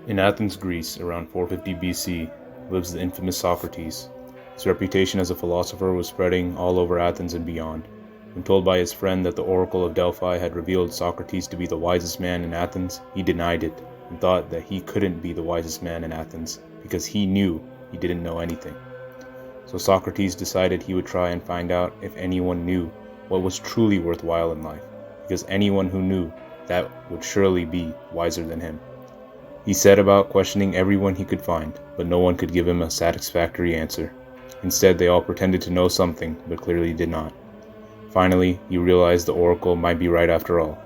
In Athens, Greece, around 450 BC, lives the infamous Socrates. His reputation as a philosopher was spreading all over Athens and beyond. When told by his friend that the oracle of Delphi had revealed Socrates to be the wisest man in Athens, he denied it and thought that he couldn't be the wisest man in Athens because he knew he didn't know anything. So Socrates decided he would try and find out if anyone knew what was truly worthwhile in life, because anyone who knew that would surely be wiser than him. He set about questioning everyone he could find, but no one could give him a satisfactory answer. Instead, they all pretended to know something, but clearly did not. Finally, he realized the oracle might be right after all.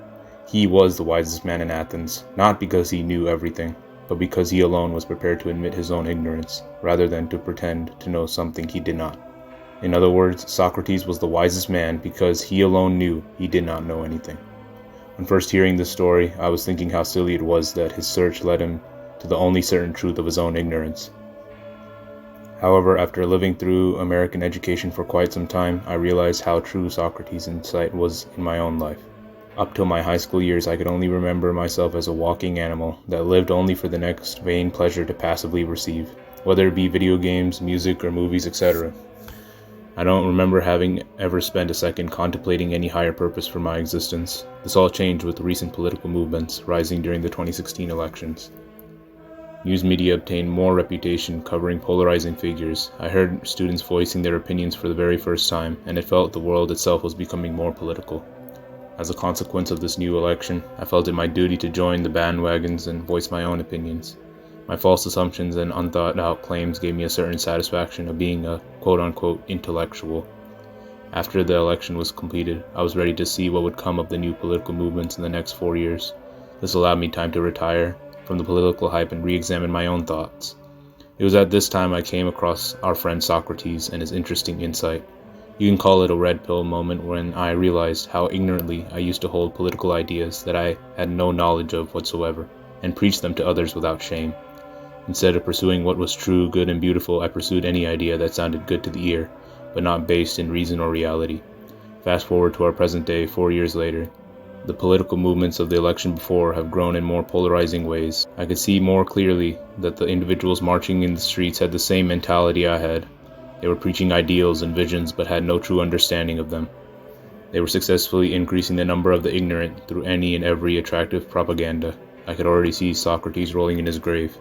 He was the wisest man in Athens, not because he knew everything, but because he alone was prepared to admit his own ignorance, rather than to pretend to know something he did not. In other words, Socrates was the wisest man because he alone knew he did not know anything. When first hearing this story, I was thinking how silly it was that his search led him to the only certain truth of his own ignorance. However, after living through American education for quite some time, I realized how true Socrates' insight was in my own life. Up till my high school years, I could only remember myself as a walking animal that lived only for the next vain pleasure to passively receive, whether it be video games, music, or movies, etc. I don't remember having ever spent a second contemplating any higher purpose for my existence. This all changed with recent political movements rising during the 2016 elections. News media obtained more reputation covering polarizing figures. I heard students voicing their opinions for the very first time, and it felt the world itself was becoming more political. As a consequence of this new election, I felt it my duty to join the bandwagons and voice my own opinions. My false assumptions and unthought-out claims gave me a certain satisfaction of being a quote-unquote intellectual. After the election was completed, I was ready to see what would come of the new political movements in the next 4 years. This allowed me time to retire from the political hype and re-examine my own thoughts. It was at this time I came across our friend Socrates and his interesting insight. You can call it a red pill moment when I realized how ignorantly I used to hold political ideas that I had no knowledge of whatsoever, and preach them to others without shame. Instead of pursuing what was true, good, and beautiful, I pursued any idea that sounded good to the ear, but not based in reason or reality. Fast forward to our present day, 4 years later. The political movements of the election before have grown in more polarizing ways. I could see more clearly that the individuals marching in the streets had the same mentality I had. They were preaching ideals and visions but had no true understanding of them. They were successfully increasing the number of the ignorant through any and every attractive propaganda. I could already see Socrates rolling in his grave.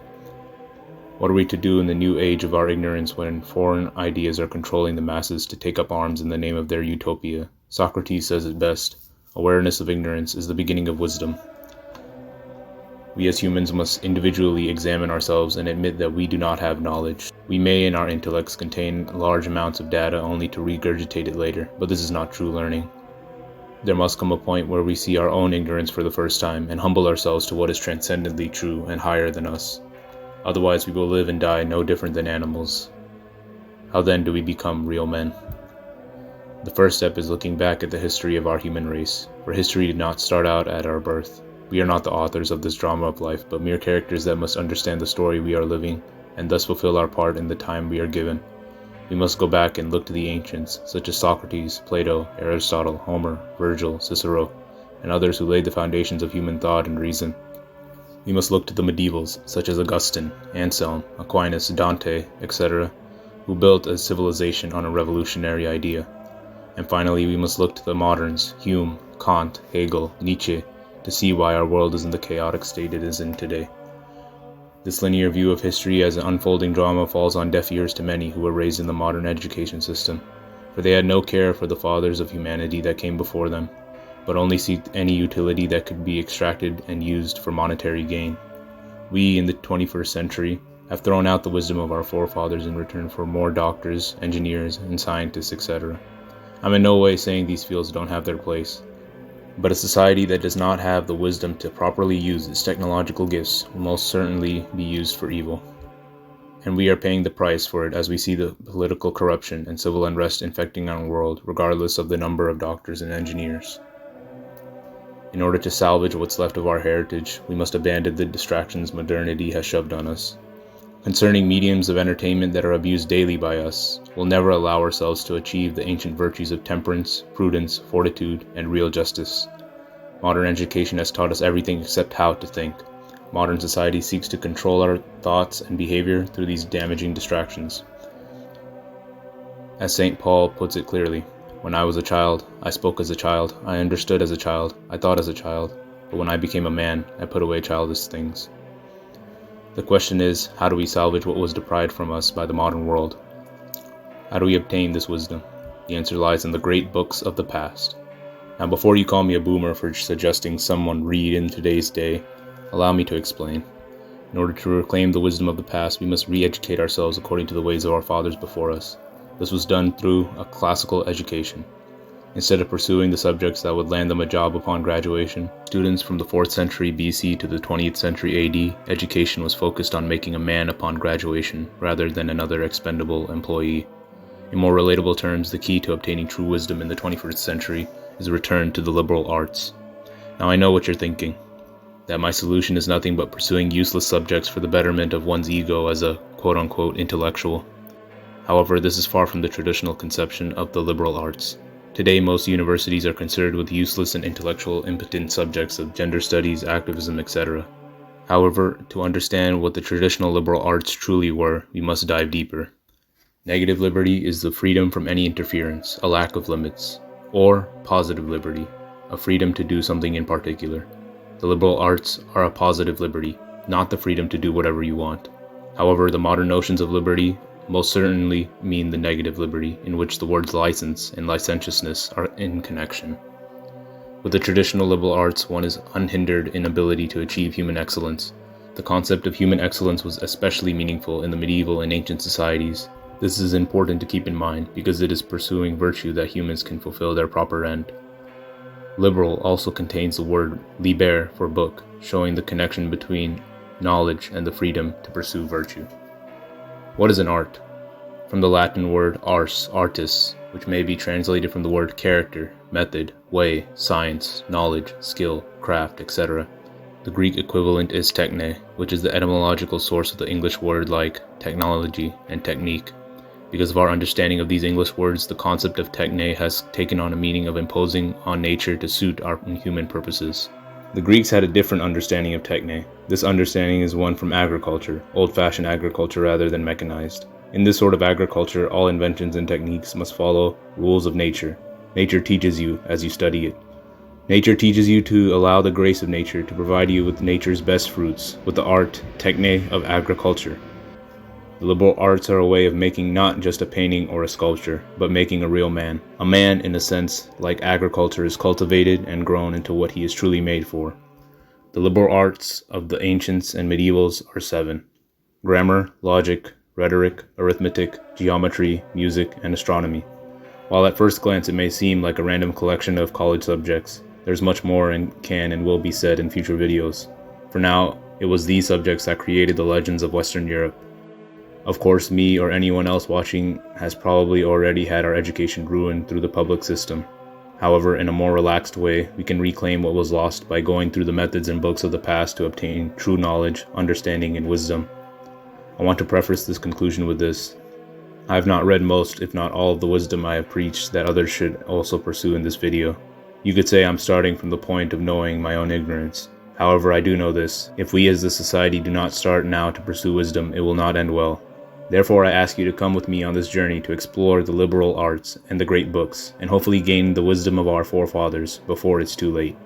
What are we to do in the new age of our ignorance when foreign ideas are controlling the masses to take up arms in the name of their utopia? Socrates says it best. Awareness of ignorance is the beginning of wisdom. We as humans must individually examine ourselves and admit that we do not have knowledge. We may in our intellects contain large amounts of data only to regurgitate it later, but this is not true learning. There must come a point where we see our own ignorance for the first time and humble ourselves to what is transcendently true and higher than us. Otherwise, we will live and die no different than animals. How then do we become real men? The first step is looking back at the history of our human race, for history did not start out at our birth. We are not the authors of this drama of life, but mere characters that must understand the story we are living, and thus fulfill our part in the time we are given. We must go back and look to the ancients, such as Socrates, Plato, Aristotle, Homer, Virgil, Cicero, and others who laid the foundations of human thought and reason. We must look to the medievals, such as Augustine, Anselm, Aquinas, Dante, etc., who built a civilization on a revolutionary idea. And finally, we must look to the moderns, Hume, Kant, Hegel, Nietzsche, to see why our world is in the chaotic state it is in today. This linear view of history as an unfolding drama falls on deaf ears to many who were raised in the modern education system, for they had no care for the fathers of humanity that came before them, but only seeked any utility that could be extracted and used for monetary gain. We, in the 21st century, have thrown out the wisdom of our forefathers in return for more doctors, engineers, and scientists, etc. I'm in no way saying these fields don't have their place, but a society that does not have the wisdom to properly use its technological gifts will most certainly be used for evil. And we are paying the price for it as we see the political corruption and civil unrest infecting our world, regardless of the number of doctors and engineers. In order to salvage what's left of our heritage, we must abandon the distractions modernity has shoved on us. Concerning mediums of entertainment that are abused daily by us, we'll never allow ourselves to achieve the ancient virtues of temperance, prudence, fortitude, and real justice. Modern education has taught us everything except how to think. Modern society seeks to control our thoughts and behavior through these damaging distractions. As St. Paul puts it clearly, "When I was a child, I spoke as a child, I understood as a child, I thought as a child, but when I became a man, I put away childish things." The question is, how do we salvage what was deprived from us by the modern world? How do we obtain this wisdom? The answer lies in the great books of the past. Now, before you call me a boomer for suggesting someone read in today's day, allow me to explain. In order to reclaim the wisdom of the past, we must re-educate ourselves according to the ways of our fathers before us. This was done through a classical education. Instead of pursuing the subjects that would land them a job upon graduation, students from the 4th century BC to the 20th century AD, education was focused on making a man upon graduation rather than another expendable employee. In more relatable terms, the key to obtaining true wisdom in the 21st century is a return to the liberal arts. Now, I know what you're thinking, that my solution is nothing but pursuing useless subjects for the betterment of one's ego as a quote-unquote intellectual. However, this is far from the traditional conception of the liberal arts. Today, most universities are concerned with useless and intellectual impotent subjects of gender studies, activism, etc. However, to understand what the traditional liberal arts truly were, we must dive deeper. Negative liberty is the freedom from any interference, a lack of limits. Or positive liberty, a freedom to do something in particular. The liberal arts are a positive liberty, not the freedom to do whatever you want. However, the modern notions of liberty most certainly mean the negative liberty, in which the words license and licentiousness are in connection. With the traditional liberal arts, one is unhindered in ability to achieve human excellence. The concept of human excellence was especially meaningful in the medieval and ancient societies. This is important to keep in mind because it is pursuing virtue that humans can fulfill their proper end. Liberal also contains the word liber for book, showing the connection between knowledge and the freedom to pursue virtue. What is an art? From the Latin word ars, artis, which may be translated from the word character, method, way, science, knowledge, skill, craft, etc. The Greek equivalent is techne, which is the etymological source of the English word like technology and technique. Because of our understanding of these English words, the concept of techne has taken on a meaning of imposing on nature to suit our human purposes. The Greeks had a different understanding of techne. This understanding is one from agriculture, old-fashioned agriculture rather than mechanized. In this sort of agriculture, all inventions and techniques must follow rules of nature. Nature teaches you as you study it. Nature teaches you to allow the grace of nature to provide you with nature's best fruits, with the art, techne, of agriculture. The liberal arts are a way of making not just a painting or a sculpture, but making a real man. A man, in a sense, like agriculture, is cultivated and grown into what he is truly made for. The liberal arts of the ancients and medievals are 7: grammar, logic, rhetoric, arithmetic, geometry, music, and astronomy. While at first glance it may seem like a random collection of college subjects, there's much more and can and will be said in future videos. For now, it was these subjects that created the legends of Western Europe. Of course, me or anyone else watching has probably already had our education ruined through the public system. However, in a more relaxed way, we can reclaim what was lost by going through the methods and books of the past to obtain true knowledge, understanding, and wisdom. I want to preface this conclusion with this. I have not read most, if not all, of the wisdom I have preached that others should also pursue in this video. You could say I'm starting from the point of knowing my own ignorance. However, I do know this. If we as a society do not start now to pursue wisdom, it will not end well. Therefore, I ask you to come with me on this journey to explore the liberal arts and the great books, and hopefully gain the wisdom of our forefathers before it's too late.